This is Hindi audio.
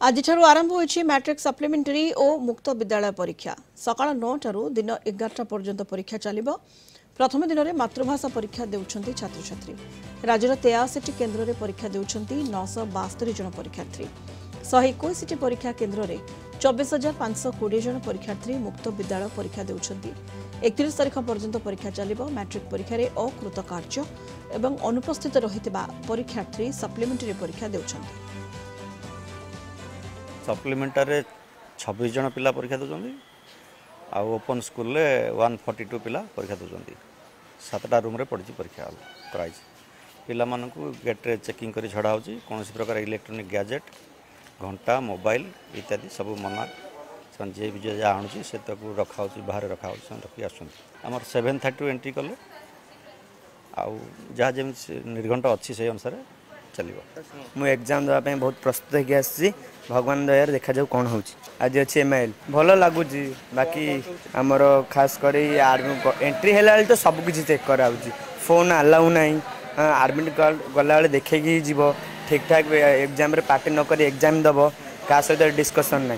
आज आरंभ होइछि मैट्रिक सप्लीमेंटरी और मुक्त विद्यालय परीक्षा सकाळ 9 टारू दिन 11टा पर्यंत परीक्षा चलिबो। प्रथम दिन में मातृभाषा परीक्षा देउछंती छात्र छात्री। राज्यर 83 केन्द्र में परीक्षा देउछंती 972 जन परीक्षार्थी। 121 परीक्षा केन्द्र में 24,520 जन परीक्षार्थी मुक्त विद्यालय परीक्षा देउछंती। 31 तारिख पर्यंत परीक्षा चलिबो। मैट्रिक परीक्षा रे अकृतकार्य एवं अनुपस्थित रहितबा परीक्षार्थी सप्लीमेंटरी परीक्षा देउछंती। सप्लीमेंटारे 26 जन पिला परीक्षा दौरान आ ओपन स्कूल ले 142 पिला परीक्षा दौरान 7टा रूम रे पड़ी परीक्षा कराई पिला मानकु गेट रे चेकिंग करी छड़ा होची। कौन प्रकार इलेक्ट्रोनिक गैजेट घंटा मोबाइल इत्यादि सब मना जे भी जे आणुची से तक रखा होची बाहर रखा होची रखी आसुंती। हमर 7:30 एंट्री कले आ जहाँ जमी निर्घंट अच्छी से अनुसार चलो। मु एग्जाम देवाई बहुत प्रस्तुत होगी आसी। भगवान दयार देखा जाऊ कौन हो आज अच्छे MIL भल लगुच। बाकी आमर खास कर एंट्री है तो सबकि चेक करा फोन आलाउ ना आडमिट गला देखे जीव ठीक ठाक एग्जाम पार्टी नक एग्जाम दब क्या सहित डिस्कसन ना।